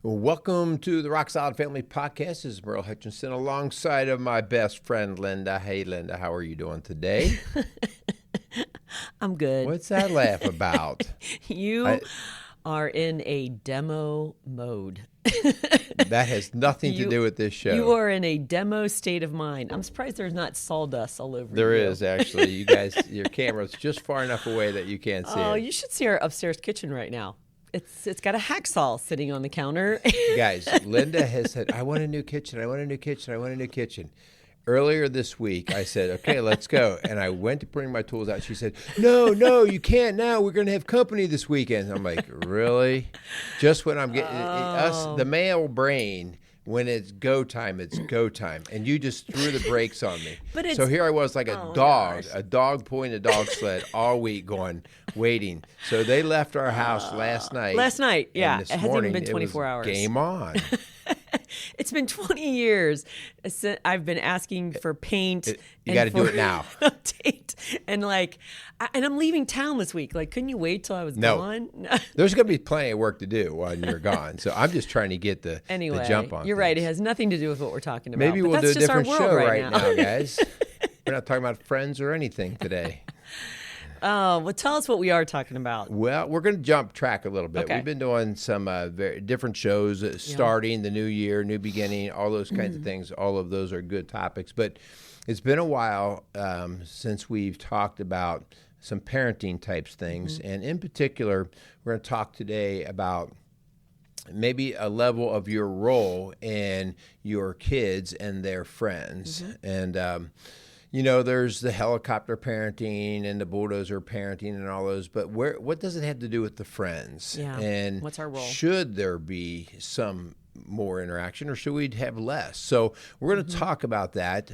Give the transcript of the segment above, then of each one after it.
Welcome to the Rock Solid Family Podcast. This is Merle Hutchinson alongside of my best friend, Linda. Hey, Linda, how are you doing today? I'm good. What's that laugh about? You are in a demo mode. That has nothing to do with this show. You are in a demo state of mind. I'm surprised there's not sawdust all over There you. is, actually. You guys, your camera's just far enough away that you can't see Oh, it. you should see our upstairs kitchen right now. It's got a hacksaw sitting on the counter. Guys, Linda has said, I want a new kitchen. I want a new kitchen. I want a new kitchen. Earlier this week, I said, okay, let's go. And I went to bring my tools out. She said, no, you can't now. We're going to have company this weekend. I'm like, really? Just when I'm getting us, the male brain, when it's go time, it's go time. And you just threw the brakes on me. So here I was like a dog pulling a dog sled all week going, waiting. So they left our house last night. Last night, yeah. This It hasn't morning, even been 24 hours. Game on. It's been 20 years. I've been asking for paint. You got to do it now. Update. And I'm leaving town this week. Like, couldn't you wait till I was gone? No. There's going to be plenty of work to do while you're gone. So I'm just trying to get the jump on. You're right. It has nothing to do with what we're talking about. Maybe we'll do a different show right now, now, guys. We're not talking about Friends or anything today. Oh, well, tell us what we are talking about. Well, we're going to jump track a little bit. Okay. We've been doing some very different shows, starting the new year, new beginning, all those kinds of things. All of those are good topics. But it's been a while since we've talked about some parenting types things. And in particular, we're going to talk today about maybe a level of your role in your kids and their friends. And there's the helicopter parenting and the bulldozer parenting and all those, but what does it have to do with the friends? Yeah. And what's our role? Should there be some more interaction or should we have less? So we're going to talk about that.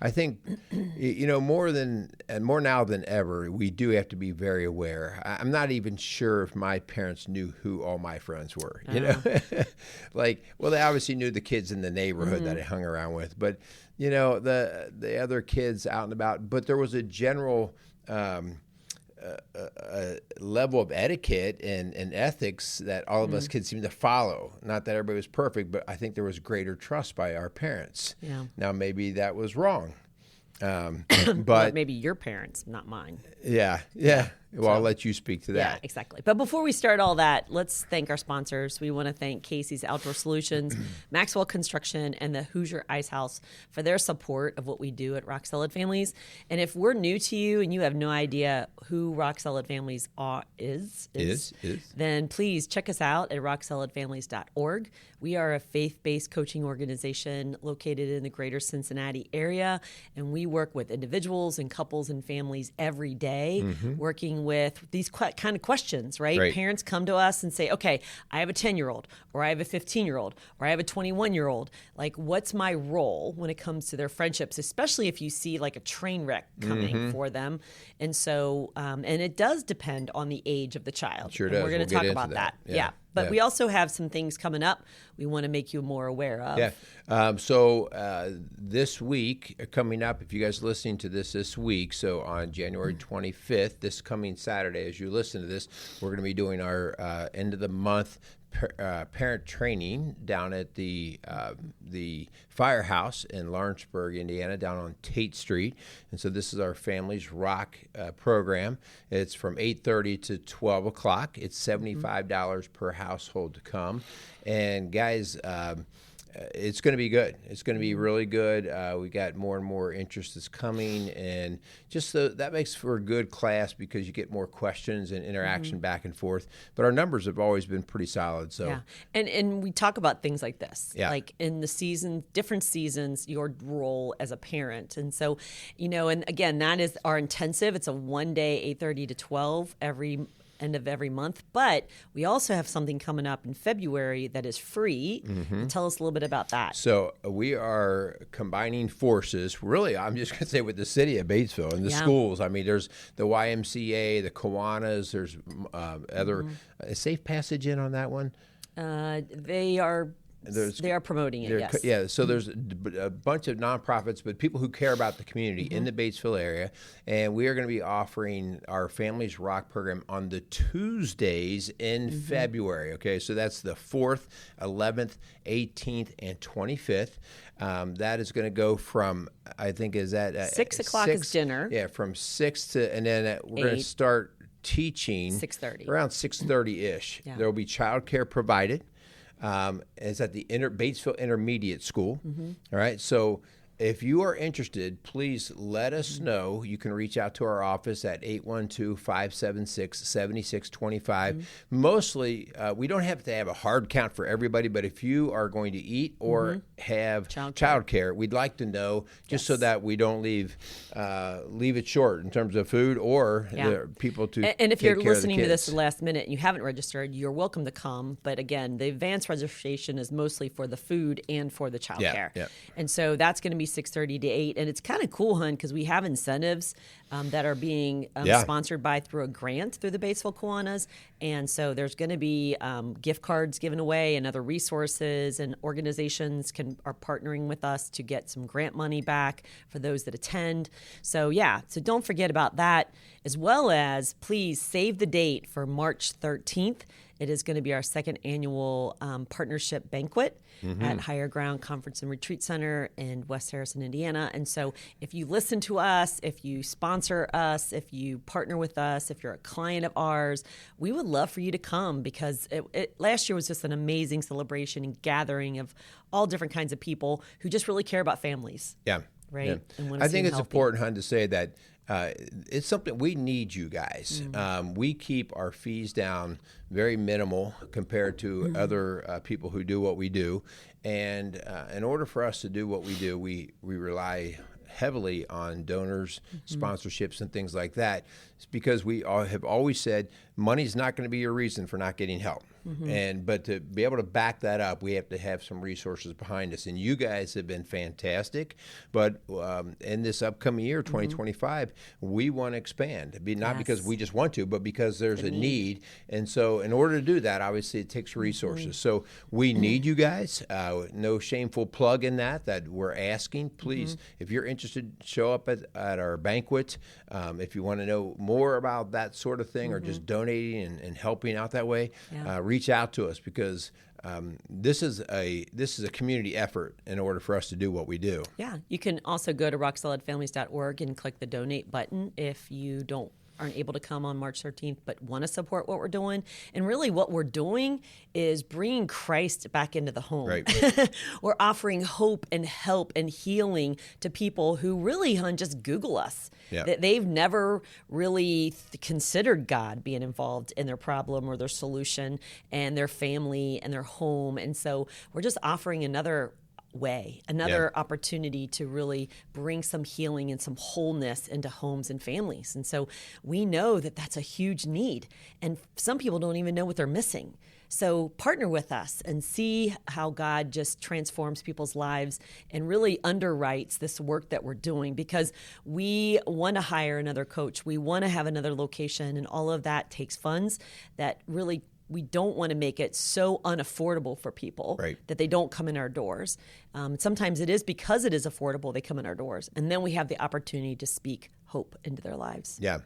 I think, more now than ever, we do have to be very aware. I'm not even sure if my parents knew who all my friends were, they obviously knew the kids in the neighborhood that I hung around with, but the other kids out and about, but there was a general level of etiquette and ethics that all of us kids seemed to follow. Not that everybody was perfect, but I think there was greater trust by our parents. Yeah. Now, maybe that was wrong. But maybe your parents, not mine. Yeah. Well, I'll let you speak to that. Yeah, exactly. But before we start all that, let's thank our sponsors. We want to thank Casey's Outdoor Solutions, Maxwell Construction, and the Hoosier Ice House for their support of what we do at Rock Solid Families. And if we're new to you and you have no idea who Rock Solid Families is, then please check us out at rocksolidfamilies.org. We are a faith-based coaching organization located in the greater Cincinnati area, and we work with individuals and couples and families every day, working with these kind of questions, right? Parents come to us and say, okay, I have a 10-year-old, or I have a 15-year-old, or I have a 21-year-old. Like, what's my role when it comes to their friendships, especially if you see like a train wreck coming for them? And so, and it does depend on the age of the child. Sure and does. We're going to talk about that. Yeah. But we also have some things coming up we want to make you more aware of. Yeah. So this week, coming up, if you guys are listening to this week, so on January 25th, this coming Saturday, as you listen to this, we're going to be doing our end of the month parent training down at the Firehouse in Lawrenceburg, Indiana, down on Tate Street. And so this is our Families Rock program. It's from 8:30 to 12 o'clock. It's $75 per household to come. And guys, it's going to be good. It's going to be really good. We got more and more interest that's coming, and just that makes for a good class because you get more questions and interaction back and forth. But our numbers have always been pretty solid. So yeah, and we talk about things like this, like in the season, different seasons, your role as a parent, and so and again, that is our intensive. It's a 1 day, 8:30 to 12 every end of every month, but we also have something coming up in February that is free. Tell us a little bit about that. So we are combining forces, really, I'm just going to say with the city of Batesville and the schools. I mean, there's the YMCA, the Kiwanis, there's other, Safe Passage in on that one? They are They are promoting it, yes. Yeah, so there's a bunch of nonprofits, but people who care about the community in the Batesville area, and we are going to be offering our Families Rock program on the Tuesdays in February. Okay, so that's the 4th, 11th, 18th, and 25th. That is going to go from, I think, is that 6 o'clock is dinner. Yeah, from 6 to, and then we're going to start teaching 6:30, around 6:30-ish. Yeah. There will be childcare provided. It's at the Batesville Intermediate School. All right, so if you are interested, please let us know. You can reach out to our office at 812-576-7625. Mostly, we don't have to have a hard count for everybody, but if you are going to eat or have childcare, we'd like to know just so that we don't leave it short in terms of food or the people to And if take you're care listening of to the this kids. at the last minute and you haven't registered, you're welcome to come. But again, the advanced registration is mostly for the food and for the childcare. Yeah. And so that's going to be 6:30 to 8. And it's kind of cool, hun, because we have incentives that are being sponsored through a grant through the Batesville Kiwanis. And so there's going to be gift cards given away and other resources, and organizations are partnering with us to get some grant money back for those that attend. So so don't forget about that, as well as please save the date for March 13th. It is going to be our second annual partnership banquet at Higher Ground Conference and Retreat Center in West Harrison, Indiana. And so if you listen to us, if you sponsor us, if you partner with us, if you're a client of ours, we would love for you to come, because last year was just an amazing celebration and gathering of all different kinds of people who just really care about families. Yeah. Right? Yeah. And wanna I see think them it's healthy. important, hun, to say that it's something we need you guys. We keep our fees down very minimal compared to other people who do what we do. And in order for us to do what we do, we rely heavily on donors, sponsorships, and things like that. It's because we have always said money's not going to be your reason for not getting help. But to be able to back that up, we have to have some resources behind us. And you guys have been fantastic. But in this upcoming year, 2025, we want to expand. Not because we just want to, but because there's a need. And so in order to do that, obviously, it takes resources. So we need you guys. No shameful plug in that we're asking. Please, if you're interested, show up at our banquet. If you want to know more about that sort of thing, or just donating and helping out that way, reach out to us, because this is a community effort in order for us to do what we do. Yeah. You can also go to rocksolidfamilies.org and click the donate button if you aren't able to come on March 13th, but want to support what we're doing. And really what we're doing is bringing Christ back into the home. Right. We're offering hope and help and healing to people who really, just Google us. Yeah. They've never really considered God being involved in their problem or their solution and their family and their home. And so we're just offering another opportunity to really bring some healing and some wholeness into homes and families. And so we know that that's a huge need, and some people don't even know what they're missing. So partner with us and see how God just transforms people's lives and really underwrites this work that we're doing, because we want to hire another coach. We want to have another location, and all of that takes funds that really we don't want to make it so unaffordable for people that they don't come in our doors. Sometimes it is because it is affordable, they come in our doors. And then we have the opportunity to speak hope into their lives. Yeah.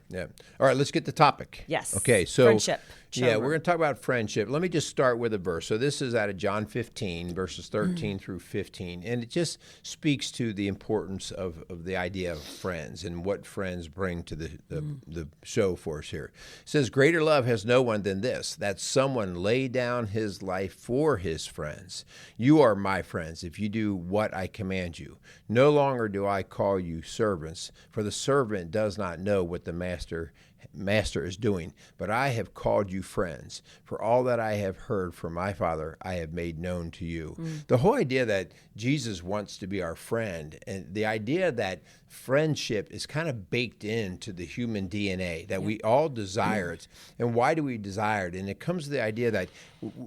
All right, let's get to the topic. Yes. Okay, so friendship. Yeah, we're going to talk about friendship. Let me just start with a verse. So this is out of John 15, verses 13 through 15. And it just speaks to the importance of the idea of friends and what friends bring to the show for us here. It says, "Greater love has no one than this, that someone lay down his life for his friends. You are my friends if you do what I command you. No longer do I call you servants, for the servant does not know what the master is doing, but I have called you friends, for all that I have heard from my Father I have made known to you." The whole idea that Jesus wants to be our friend, and the idea that friendship is kind of baked into the human DNA, that we all desire it. And why do we desire it? And it comes to the idea that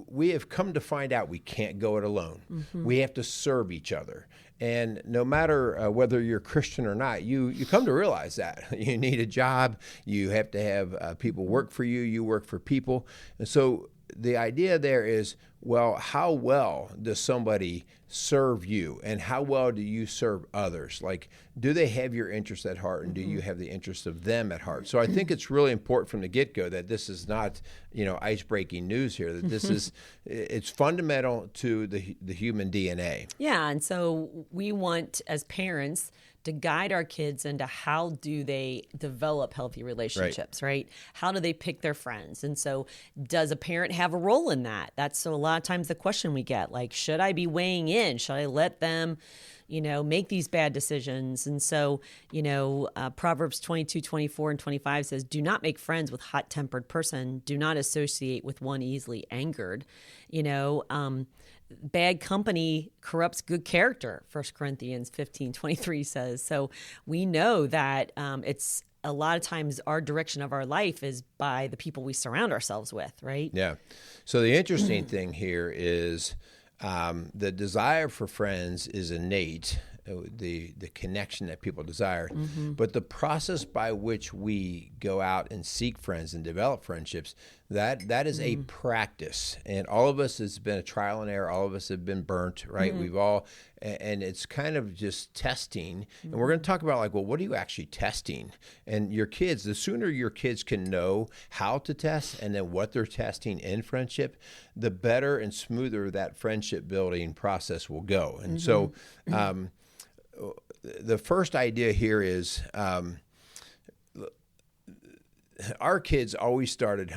we have come to find out we can't go it alone. We have to serve each other. And no matter whether you're Christian or not, you come to realize that. You need a job. You have to have people work for you. You work for people. And so the idea there is well, how well does somebody serve you, and how well do you serve others? Like, do they have your interest at heart, and do you have the interest of them at heart? So I think it's really important from the get-go that this is not, ice-breaking news here, that this is, it's fundamental to the human DNA. Yeah, and so we want, as parents, to guide our kids into how do they develop healthy relationships, right? How do they pick their friends? And so does a parent have a role in that? That's so a lot of times the question we get, like, should I be weighing in? Should I let them, make these bad decisions? And so, Proverbs 22:24 and 25 says, do not make friends with hot-tempered person. Do not associate with one easily angered. Bad company corrupts good character, 1 Corinthians 15:23 says. So we know that it's a lot of times our direction of our life is by the people we surround ourselves with, right? Yeah. So the interesting thing here is the desire for friends is innate, the connection that people desire. But the process by which we go out and seek friends and develop friendships, that is a practice. And all of us has been a trial and error. All of us have been burnt, right? We've all, and it's kind of just testing. And we're going to talk about, like, well, what are you actually testing? And your kids, the sooner your kids can know how to test and then what they're testing in friendship, the better and smoother that friendship building process will go. And so, the first idea here is our kids always started,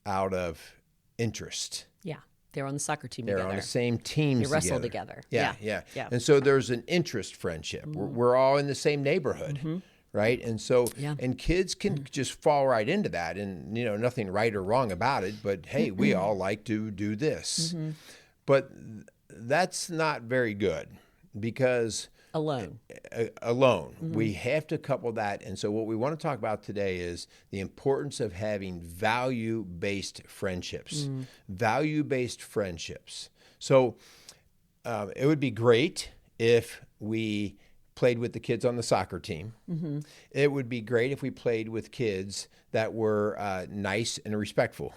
out of interest. Yeah. They're on the soccer team They're together. on the same teams. They wrestle together. Yeah. And so there's an interest friendship. We're all in the same neighborhood, right? And so, and kids can just fall right into that, and nothing right or wrong about it. But hey, we all like to do this. But that's not very good, because alone. We have to couple that. And so what we want to talk about today is the importance of having value-based friendships. Value-based friendships. So it would be great if we played with the kids on the soccer team. It would be great if we played with kids that were nice and respectful.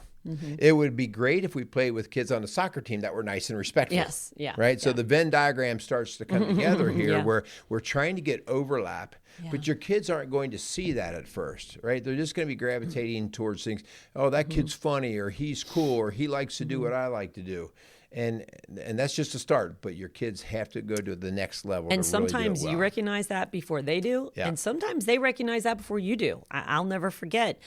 It would be great if we played with kids on the soccer team that were nice and respectful. Yes, yeah. Right? So the Venn diagram starts to come together here, where we're trying to get overlap, but your kids aren't going to see that at first, right? They're just going to be gravitating towards things, oh, that kid's funny, or he's cool, or he likes to do what I like to do. And that's just a start, but your kids have to go to the next level. And to really sometimes do it well. you recognize that before they do, and sometimes they recognize that before you do. I'll never forget,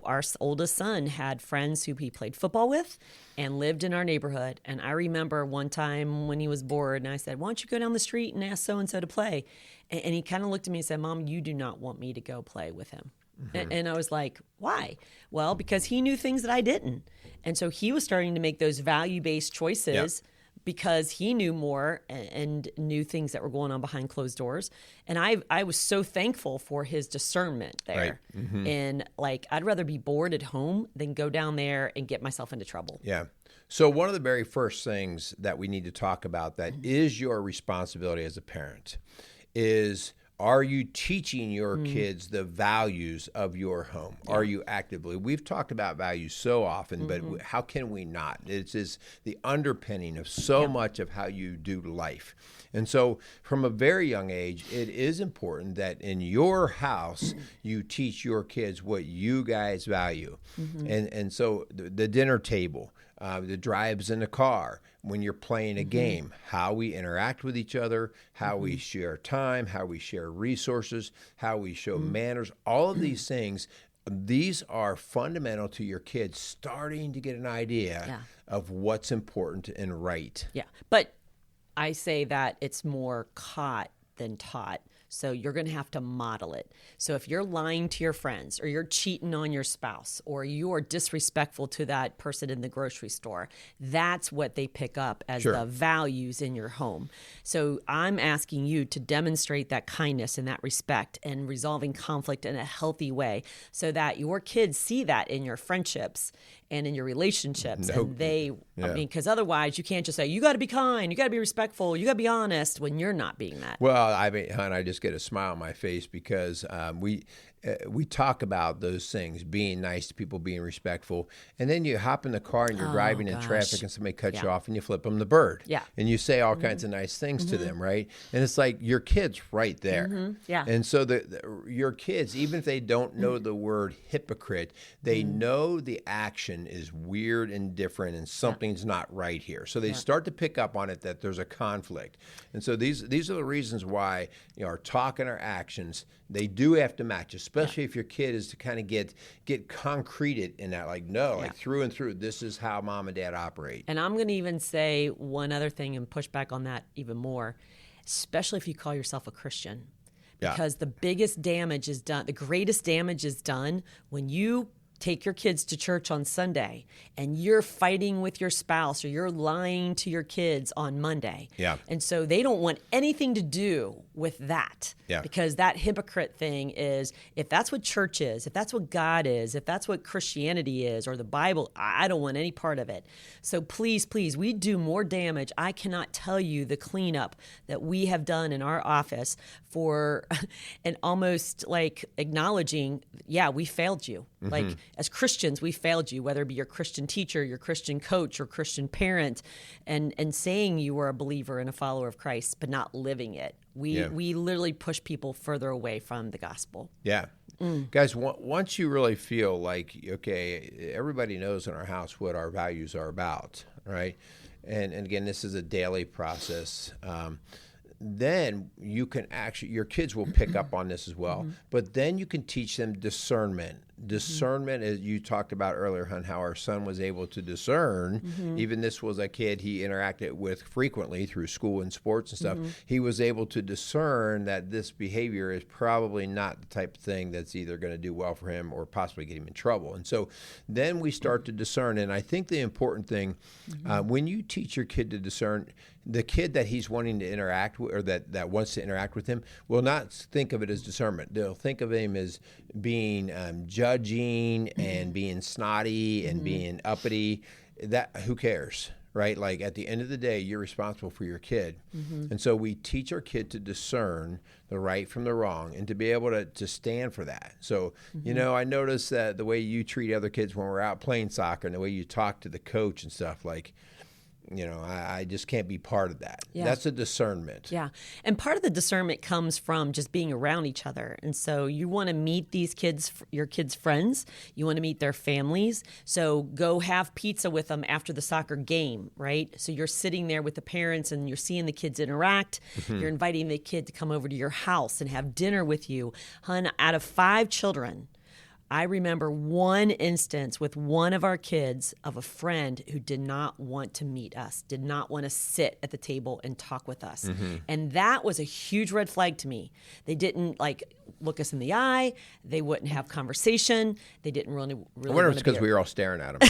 our oldest son had friends who he played football with and lived in our neighborhood. And I remember one time when he was bored, and I said, why don't you go down the street and ask so-and-so to play? And he kind of looked at me and said, Mom, you do not want me to go play with him. And I was like, why? Well, because he knew things that I didn't. And so he was starting to make those value-based choices because he knew more and knew things that were going on behind closed doors. And I was so thankful for his discernment there. And like, I'd rather be bored at home than go down there and get myself into trouble. Yeah. So one of the very first things that we need to talk about that is your responsibility as a parent is, are you teaching your kids the values of your home? Are you actively? We've talked about values so often, but how can we not? It's the underpinning of so much of how you do life. And so from a very young age, it is important that in your house, you teach your kids what you guys value. And so the dinner table, the drives in the car, when you're playing a game, how we interact with each other, how we share time, how we share resources, how we show manners, all of these things, these are fundamental to your kids starting to get an idea of what's important and right. Yeah, but I say that it's more caught than taught. So you're going to have to model it. So if you're lying to your friends, or you're cheating on your spouse, or you are disrespectful to that person in the grocery store, that's what they pick up as the values in your home. So I'm asking you to demonstrate that kindness and that respect and resolving conflict in a healthy way, so that your kids see that in your friendships and in your relationships. And they, I mean, because otherwise you can't just say, you got to be kind, you got to be respectful, you got to be honest, when you're not being that. Well, I mean, hon, I just get a smile on my face because we talk about those things, being nice to people, being respectful, and then you hop in the car and you're driving in traffic and somebody cuts you off and you flip them the bird. Yeah. And you say all kinds of nice things to them, right? And it's like your kid's right there. Yeah. And so your kids, even if they don't know the word hypocrite, they know the action is weird and different and something's not right here. So they start to pick up on it, that there's a conflict. And so these are the reasons why, our talk and our actions, they do have to match, especially if your kid is to kind of get concreted in that, like, no, like through and through, this is how mom and dad operate. And I'm going to even say one other thing and push back on that even more, especially if you call yourself a Christian. Because the biggest damage is done, the greatest damage is done when you take your kids to church on Sunday and you're fighting with your spouse or you're lying to your kids on Monday. Yeah. And so they don't want anything to do with that. Yeah. Because that hypocrite thing is, if that's what church is, if that's what God is, if that's what Christianity is or the Bible, I don't want any part of it. So please, we do more damage. I cannot tell you the cleanup that we have done in our office for and almost like acknowledging, we failed you. Like, as Christians, we failed you, whether it be your Christian teacher, your Christian coach, or Christian parent, and saying you were a believer and a follower of Christ, but not living it. We literally push people further away from the gospel. Yeah. Guys, once you really feel like, okay, everybody knows in our house what our values are about, right? And again, this is a daily process. Then you can actually, your kids will pick up on this as well, but then you can teach them discernment. Discernment, as you talked about earlier, Hun, how our son was able to discern. Even this was a kid he interacted with frequently through school and sports and stuff. He was able to discern that this behavior is probably not the type of thing that's either going to do well for him or possibly get him in trouble. And so then we start to discern. And I think the important thing, when you teach your kid to discern, the kid that he's wanting to interact with, or that wants to interact with him, will not think of it as discernment. They'll think of him as being judging and being snotty and being uppity. That, who cares, right? Like, at the end of the day, you're responsible for your kid. And so we teach our kid to discern the right from the wrong and to be able to stand for that. So, I noticed that the way you treat other kids when we're out playing soccer and the way you talk to the coach and stuff, like, I just can't be part of that. Yeah. That's a discernment. Yeah. And part of the discernment comes from just being around each other. And so you want to meet these kids, your kids' friends. You want to meet their families. So go have pizza with them after the soccer game, right? So you're sitting there with the parents and you're seeing the kids interact. You're inviting the kid to come over to your house and have dinner with you. Hun, out of 5 children, I remember one instance with one of our kids of a friend who did not want to meet us, did not want to sit at the table and talk with us. And that was a huge red flag to me. They didn't look us in the eye. They wouldn't have conversation. They didn't really I wonder if it's because we were all staring at him.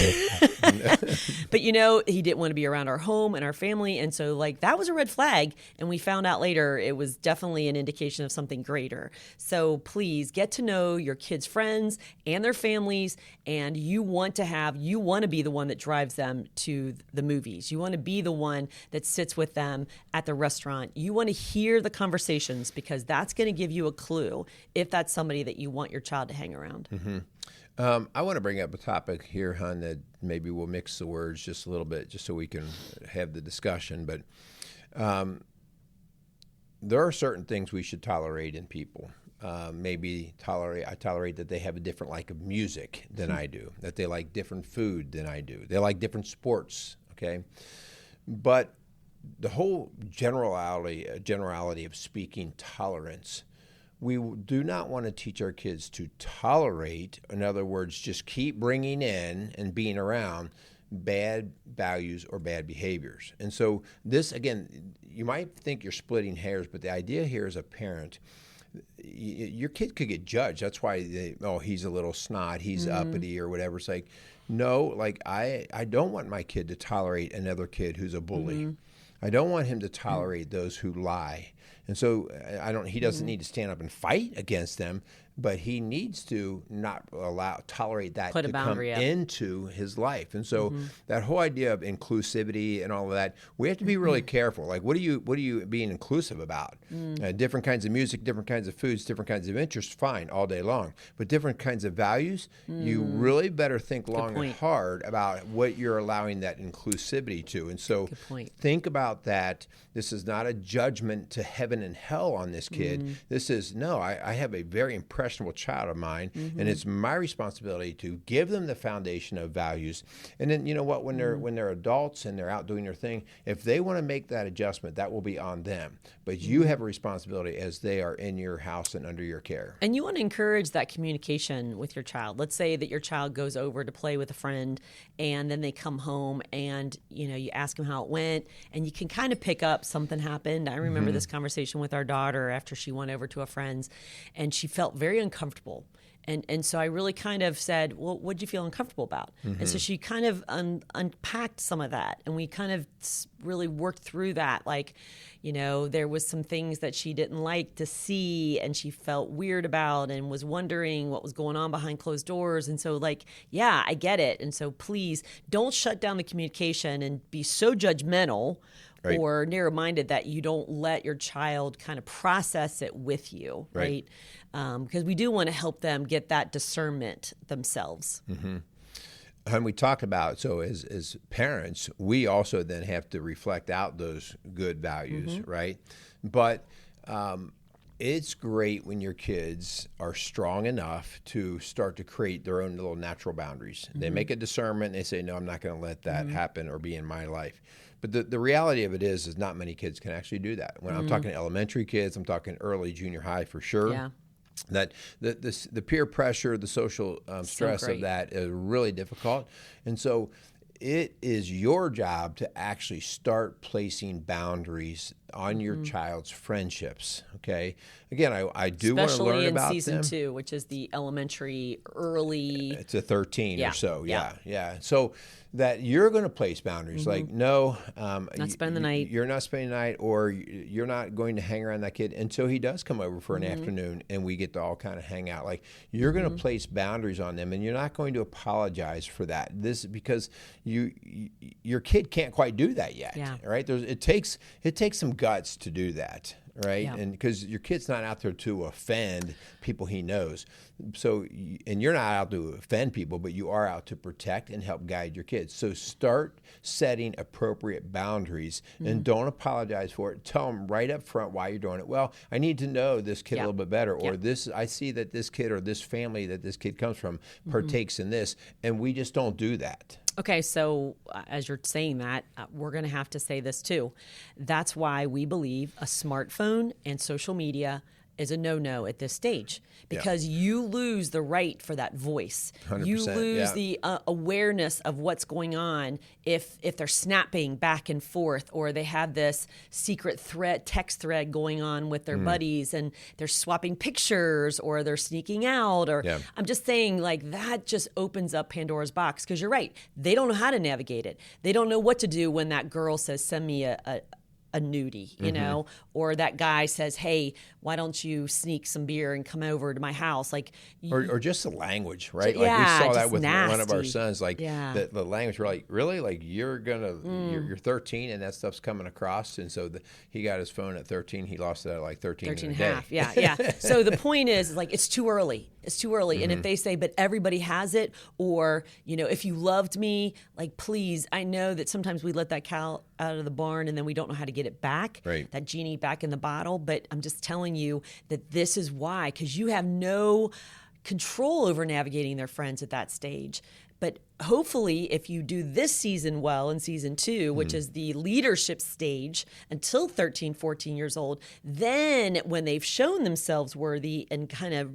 But he didn't want to be around our home and our family. And so that was a red flag. And we found out later it was definitely an indication of something greater. So please get to know your kids' friends and their families. And you want to be the one that drives them to the movies. You want to be the one that sits with them at the restaurant. You want to hear the conversations, because that's going to give you a clue if that's somebody that you want your child to hang around. I want to bring up a topic here, Hun, that maybe we'll mix the words just a little bit, just so we can have the discussion. But there are certain things we should tolerate in people. I tolerate that they have a different like of music than I do, that they like different food than I do. They like different sports, okay? But the whole generality of speaking tolerance, we do not want to teach our kids to tolerate, in other words, just keep bringing in and being around bad values or bad behaviors. And so this, again, you might think you're splitting hairs, but the idea here as a parent, your kid could get judged. That's why he's a little snot, he's uppity or whatever. It's like, no, I don't want my kid to tolerate another kid who's a bully. I don't want him to tolerate those who lie. And so he doesn't need to stand up and fight against them, but he needs to not tolerate that Put a to come boundary up. into his life. And so that whole idea of inclusivity and all of that, we have to be really careful. Like, what are you being inclusive about? Different kinds of music, different kinds of foods, different kinds of interests, fine, all day long. But different kinds of values, you really better think long and hard about what you're allowing that inclusivity to. And so think about that. This is not a judgment to heaven and hell on this kid. This is, no, I have a very impressionable child of mine, and it's my responsibility to give them the foundation of values. And then, you know what, when they're adults and they're out doing their thing, if they want to make that adjustment, that will be on them. But you have a responsibility as they are in your house and under your care. And you want to encourage that communication with your child. Let's say that your child goes over to play with a friend, and then they come home, and you ask them how it went, and you can kind of pick up something happened. I remember this conversation with our daughter after she went over to a friend's, and she felt very uncomfortable. And so I really kind of said, well, what did you feel uncomfortable about? And so she kind of unpacked some of that, and we kind of really worked through that. Like, there was some things that she didn't like to see, and she felt weird about, and was wondering what was going on behind closed doors. And so, yeah, I get it. And so please don't shut down the communication and be so judgmental or narrow-minded that you don't let your child kind of process it with you, right? Because we do want to help them get that discernment themselves. And we talk about, so as parents, we also then have to reflect out those good values, right? But it's great when your kids are strong enough to start to create their own little natural boundaries. They make a discernment, and they say, no, I'm not going to let that happen or be in my life. But the reality of it is not many kids can actually do that. When I'm talking elementary kids, I'm talking early junior high for sure. Yeah. That the peer pressure, the social stress of that is really difficult. And so it is your job to actually start placing boundaries on your child's friendships, okay? Again, I do want to learn about them. Especially in season 2, which is the elementary early. It's a 13 or so, yeah. So that you're going to place boundaries, like, no. Not spend the night. You're not spending the night, or you're not going to hang around that kid until he does come over for an afternoon and we get to all kind of hang out. Like, you're going to place boundaries on them, and you're not going to apologize for that. Because your kid can't quite do that yet, right? It takes some guts to do that, right? Yeah. And because your kid's not out there to offend people he knows. So, and you're not out to offend people, but you are out to protect and help guide your kids. So start setting appropriate boundaries and don't apologize for it. Tell them right up front why you're doing it. Well, I need to know this kid a little bit better, or I see that this kid or this family that this kid comes from partakes in this, and we just don't do that. Okay, so as you're saying that, we're going to have to say this too. That's why we believe a smartphone and social media is a no-no at this stage, because you lose the right for that voice. 100%, you lose the awareness of what's going on if they're snapping back and forth, or they have this secret text thread going on with their buddies, and they're swapping pictures, or they're sneaking out, or I'm just saying, like, that just opens up Pandora's box, because you're right. They don't know how to navigate it. They don't know what to do when that girl says, send me a nudie, or that guy says, hey, why don't you sneak some beer and come over to my house? Like, or just the language, right? Like, we saw that with one of our sons, like the language. We're like, really? Like, you're 13 and that stuff's coming across. And so he got his phone at 13. He lost it at like 13 and a half. Yeah. So the point is, like, it's too early. It's too early. And if they say, but everybody has it, or, if you loved me, like, please, I know that sometimes we let that cow out of the barn and then we don't know how to get it back, that genie back in the bottle. But I'm just telling you that this is why, because you have no control over navigating their friends at that stage. But hopefully, if you do this season well in season 2, which is the leadership stage until 13, 14 years old, then when they've shown themselves worthy and kind of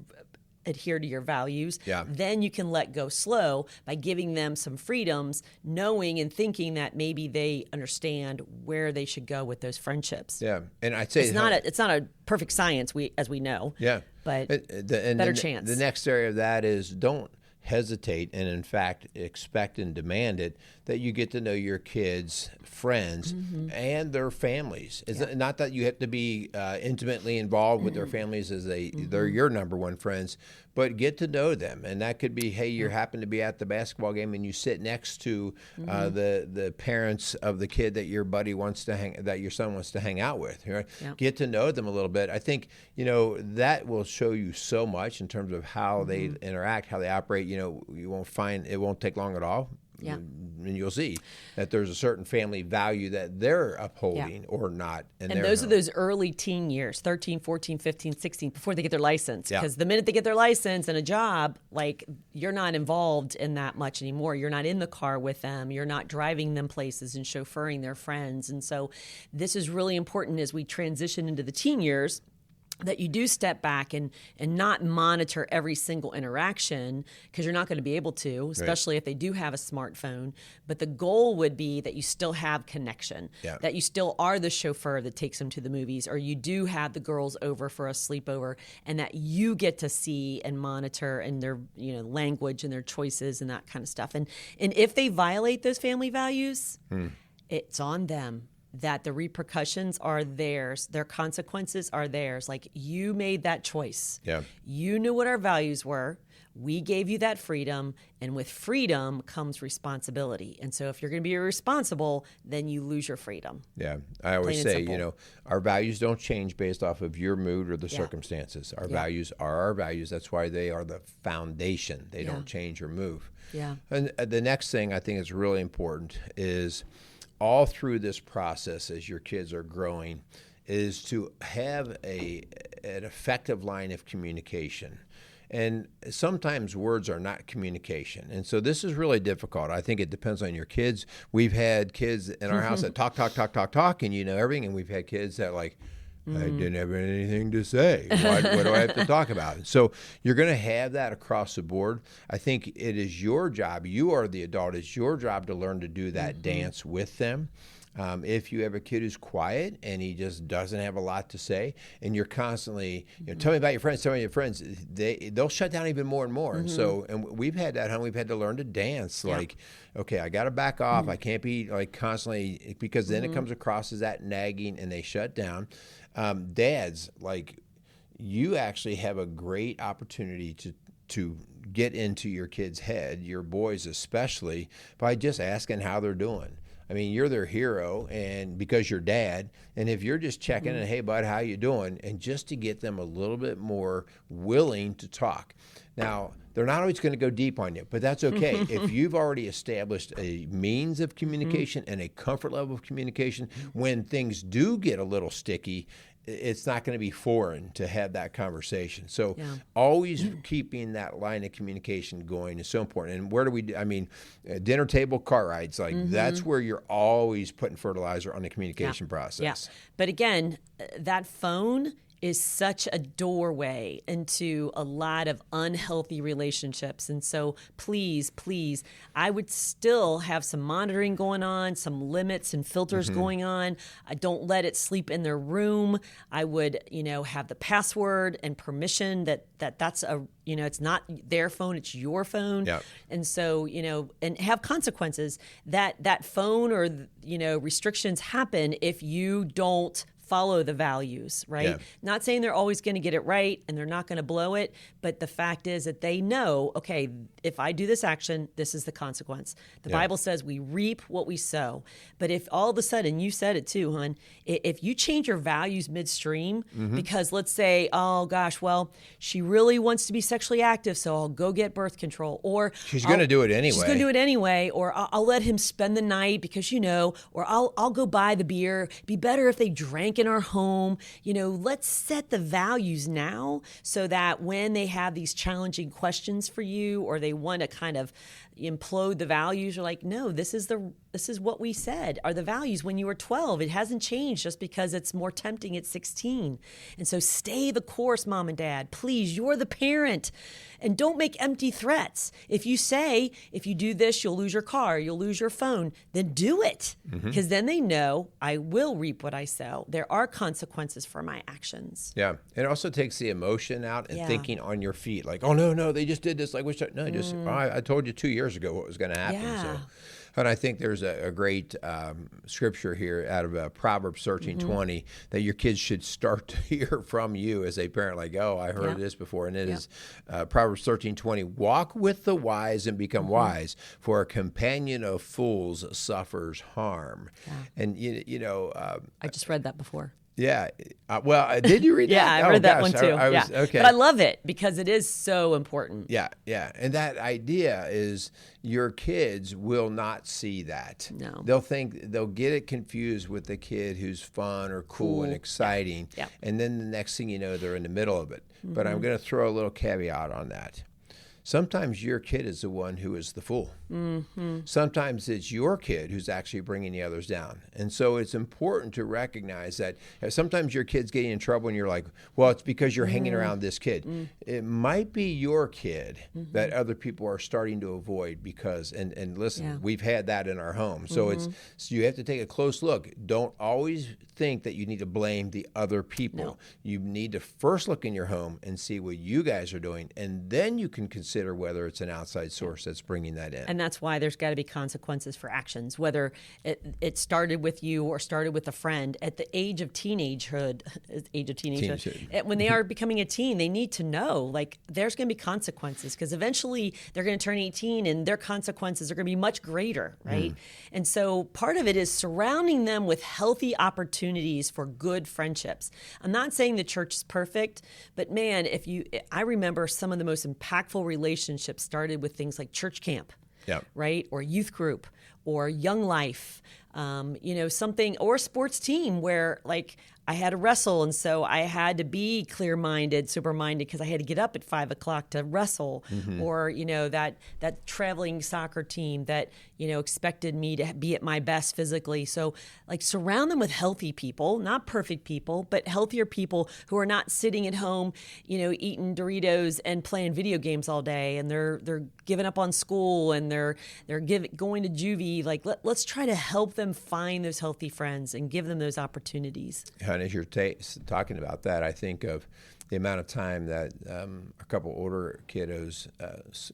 adhere to your values, then you can let go slow by giving them some freedoms, knowing and thinking that maybe they understand where they should go with those friendships. Yeah, and I'd say it's not a perfect science, as we know. Yeah, but better chance. The next area of that is don't hesitate, and in fact expect and demand it, that you get to know your kids' friends and their families. It's not that you have to be intimately involved with their families as they're your number one friends, but get to know them. And that could be, hey, you happen to be at the basketball game and you sit next to the parents of the kid that your son wants to hang out with. Right? Yeah. Get to know them a little bit. I think, that will show you so much in terms of how they interact, how they operate. You won't find, it won't take long at all. Yeah. And you'll see that there's a certain family value that they're upholding or not. And those are those early teen years, 13, 14, 15, 16, before they get their license. Because the minute they get their license and a job, like, you're not involved in that much anymore. You're not in the car with them. You're not driving them places and chauffeuring their friends. And so this is really important as we transition into the teen years, that you do step back and not monitor every single interaction, because you're not going to be able to, especially if they do have a smartphone. But the goal would be that you still have connection, that you still are the chauffeur that takes them to the movies, or you do have the girls over for a sleepover, and that you get to see and monitor and their language and their choices and that kind of stuff. And if they violate those family values, it's on them. That the repercussions are theirs, their consequences are theirs. Like, you made that choice. Yeah. You knew what our values were. We gave you that freedom, and with freedom comes responsibility. And so if you're going to be irresponsible, then you lose your freedom. Yeah. I always say, our values don't change based off of your mood or the circumstances. Our values are our values. That's why they are the foundation. They don't change or move. Yeah. And the next thing I think is really important is, all through this process as your kids are growing, is to have an effective line of communication. And sometimes words are not communication. And so this is really difficult. I think it depends on your kids. We've had kids in our house that talk, and everything. And we've had kids that I didn't have anything to say. What do I have to talk about? So you're going to have that across the board. I think it is your job. You are the adult. It's your job to learn to do that dance with them. If you have a kid who's quiet and he just doesn't have a lot to say, and you're constantly, tell me about your friends, they'll shut down even more and more. And so, and we've had that, we've had to learn to dance. Like, okay, I got to back off. I can't be constantly, because then it comes across as that nagging, and they shut down. Dads, you actually have a great opportunity to get into your kid's head, your boys especially, by just asking how they're doing. I mean, you're their hero, and because you're dad, and if you're just checking in, hey, bud, how you doing? And just to get them a little bit more willing to talk. Now, they're not always going to go deep on you, but that's okay. If you've already established a means of communication and a comfort level of communication, when things do get a little sticky, it's not going to be foreign to have that conversation. So always keeping that line of communication going is so important. And where do we, dinner table, car rides, that's where you're always putting fertilizer on the communication process. Yeah. But again, that phone is such a doorway into a lot of unhealthy relationships. And so please, I would still have some monitoring going on, some limits and filters going on. I don't let it sleep in their room. I would, have the password and permission that's a, it's not their phone, it's your phone. Yep. And so, and have consequences that phone or, restrictions happen if you don't follow the values, right? Yeah. Not saying they're always going to get it right and they're not going to blow it, but the fact is that they know, okay, if I do this action, this is the consequence. The Bible says we reap what we sow. But if all of a sudden, you said it too, hon, if you change your values midstream, because let's say, oh gosh, well, she really wants to be sexually active, so I'll go get birth control. Or she's going to do it anyway. She's going to do it anyway. Or I'll let him spend the night because, or I'll go buy the beer. It'd be better if they drank in our home. Let's set the values now so that when they have these challenging questions for you, or they want to kind of implode the values, you're like, no, this is what we said are the values when you were 12. It hasn't changed just because it's more tempting at 16. And so stay the course, mom and dad. Please, you're the parent. And don't make empty threats. If you say, if you do this, you'll lose your car, you'll lose your phone, then do it. Because then they know I will reap what I sow. There are consequences for my actions. Yeah. It also takes the emotion out and thinking on your feet. Like, oh, no, they just did this. I told you 2 years ago what was going to happen. Yeah. So, And I think there's a great scripture here out of Proverbs 13:20 that your kids should start to hear from you as a parent, like, oh, I heard this before. And it is Proverbs 13:20, walk with the wise and become wise, for a companion of fools suffers harm. Yeah. And, I just read that before. Yeah. Well, did you read that? Yeah, I read that one too. Okay. But I love it because it is so important. Yeah, yeah. And that idea is your kids will not see that. No. They'll get it confused with the kid who's fun or cool and exciting. Yeah. And then the next thing you know, they're in the middle of it. But I'm going to throw a little caveat on that. Sometimes your kid is the one who is the fool. Sometimes it's your kid who's actually bringing the others down. And so it's important to recognize that sometimes your kid's getting in trouble and you're like, well, it's because you're hanging around this kid. It might be your kid that other people are starting to avoid because, and listen, we've had that in our home. So so you have to take a close look. Don't always think that you need to blame the other people. No. You need to first look in your home and see what you guys are doing, and then you can consider whether it's an outside source that's bringing that in. And that's why there's got to be consequences for actions, whether it started with you or started with a friend. At the age of teenagehood, when they are becoming a teen, they need to know, like, there's going to be consequences because eventually they're going to turn 18 and their consequences are going to be much greater, right? And so part of it is surrounding them with healthy opportunities for good friendships. I'm not saying the church is perfect, but man, I remember some of the most impactful relationships started with things like church camp. Right? Or youth group or young life, something, or a sports team where, like, I had to wrestle, and so I had to be clear-minded, sober-minded, because I had to get up at 5 o'clock to wrestle. Or, that traveling soccer team that, expected me to be at my best physically. So, like, surround them with healthy people, not perfect people, but healthier people who are not sitting at home, eating Doritos and playing video games all day, and they're giving up on school, and they're going to juvie. Like, let's try to help them find those healthy friends and give them those opportunities. And as you're talking about that, I think of the amount of time that a couple older kiddos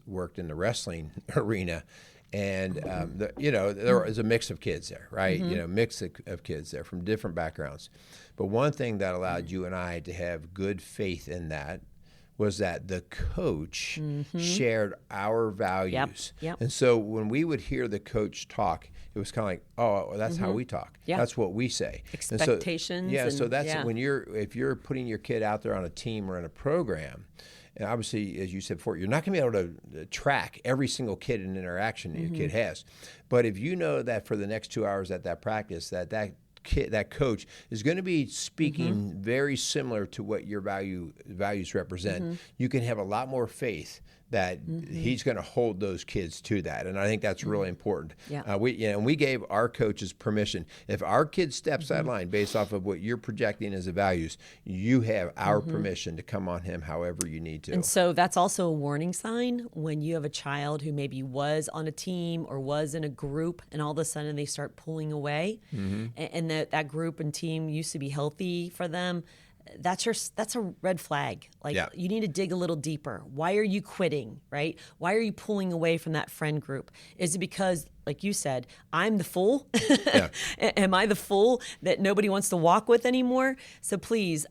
worked in the wrestling arena. And, there was a mix of kids there, right? Mix of kids there from different backgrounds. But one thing that allowed you and I to have good faith in that was that the coach shared our values. Yep. And so when we would hear the coach talk, it was kind of like, oh, that's how we talk. Yeah. That's what we say. Expectations. So that's if you're putting your kid out there on a team or in a program, and obviously, as you said before, you're not going to be able to track every single kid and interaction that your kid has. But if you know that for the next 2 hours at that practice, that coach is going to be speaking very similar to what your values represent, you can have a lot more faith that he's going to hold those kids to that. And I think that's really important. Yeah. We gave our coaches permission. If our kid steps that line based off of what you're projecting as the values, you have our permission to come on him however you need to. And so that's also a warning sign when you have a child who maybe was on a team or was in a group, and all of a sudden they start pulling away, and that group and team used to be healthy for them. That's a red flag. Like, you need to dig a little deeper. Why are you quitting, right? Why are you pulling away from that friend group? Is it because, like you said, I'm the fool? Am I the fool that nobody wants to walk with anymore? So please,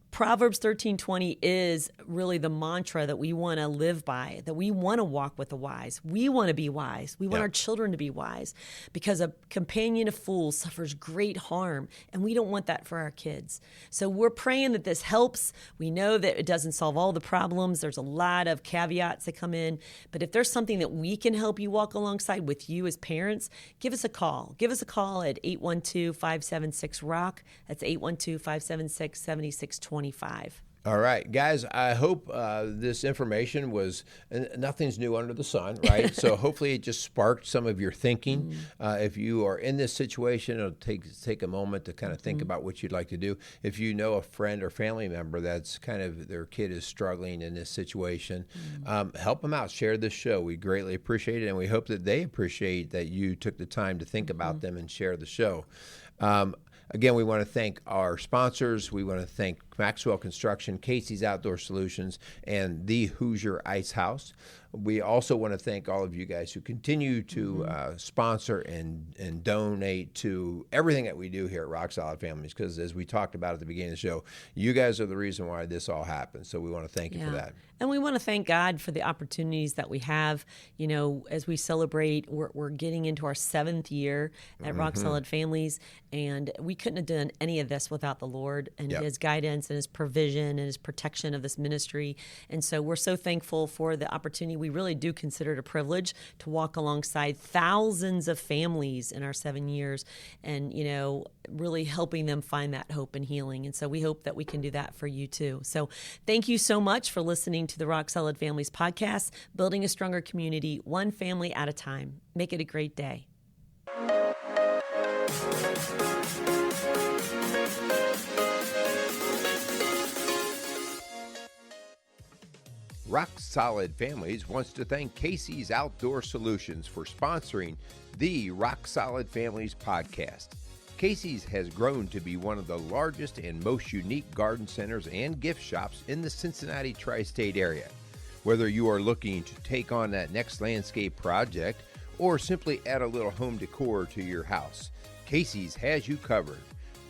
Proverbs 13:20 is really the mantra that we want to live by, that we want to walk with the wise. We want to be wise. We want our children to be wise, because a companion of fools suffers great harm, and we don't want that for our kids. So we're praying that this helps. We know that it doesn't solve all the problems. There's a lot of caveats that come in, but if there's something that we can help you walk alongside with you as parents, give us a call. Give us a call at 812-576-ROCK. That's 812-576-7625. All right, guys, I hope this information was, nothing's new under the sun, right? So hopefully it just sparked some of your thinking. If you are in this situation, it'll take a moment to kind of think about what you'd like to do. If you know a friend or family member that's kind of, their kid is struggling in this situation, help them out. Share this show. We greatly appreciate it, and we hope that they appreciate that you took the time to think about them and share the show. Again, we want to thank our sponsors. We want to thank Maxwell Construction, Casey's Outdoor Solutions, and the Hoosier Ice House. We also want to thank all of you guys who continue to sponsor and donate to everything that we do here at Rock Solid Families, because as we talked about at the beginning of the show, you guys are the reason why this all happens. So we want to thank you for that. And we want to thank God for the opportunities that we have. You know, as we celebrate, we're getting into our 7th year at Rock Solid Families, and we couldn't have done any of this without the Lord and His guidance and His provision and His protection of this ministry. And so we're so thankful for the opportunity. We really do consider it a privilege to walk alongside thousands of families in our 7 years and, you know, really helping them find that hope and healing. And so we hope that we can do that for you too. So thank you so much for listening to the Rock Solid Families podcast, building a stronger community, one family at a time. Make it a great day. Rock Solid Families wants to thank Casey's Outdoor Solutions for sponsoring the Rock Solid Families podcast. Casey's has grown to be one of the largest and most unique garden centers and gift shops in the Cincinnati tri-state area. Whether you are looking to take on that next landscape project or simply add a little home decor to your house, Casey's has you covered.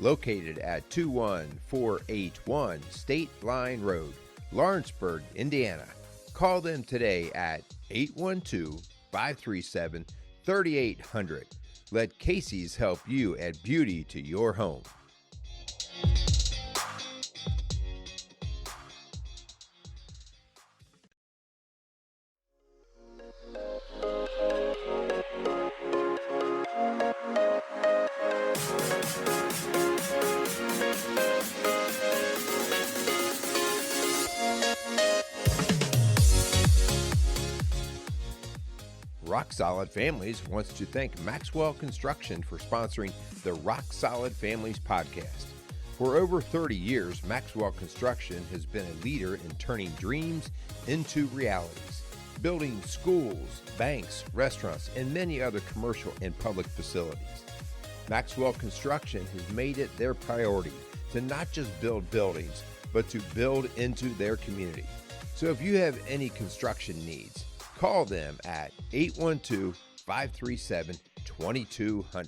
Located at 21481 State Line Road, Lawrenceburg, Indiana. Call them today at 812-537-3800. Let Casey's help you add beauty to your home. Rock Solid Families wants to thank Maxwell Construction for sponsoring the Rock Solid Families podcast. For over 30 years, Maxwell Construction has been a leader in turning dreams into realities, building schools, banks, restaurants, and many other commercial and public facilities. Maxwell Construction has made it their priority to not just build buildings, but to build into their community. So if you have any construction needs, call them at 812-537-2200.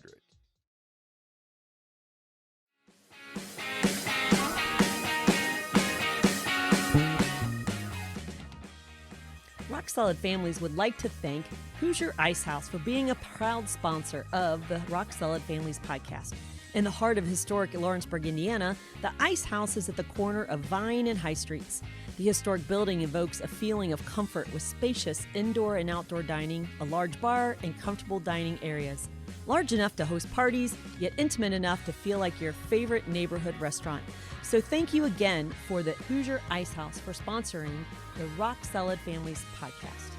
Rock Solid Families would like to thank Hoosier Ice House for being a proud sponsor of the Rock Solid Families podcast. In the heart of historic Lawrenceburg, Indiana, the Ice House is at the corner of Vine and High Streets. The historic building evokes a feeling of comfort with spacious indoor and outdoor dining, a large bar, and comfortable dining areas. Large enough to host parties, yet intimate enough to feel like your favorite neighborhood restaurant. So thank you again for the Hoosier Ice House for sponsoring the Rock Solid Families podcast.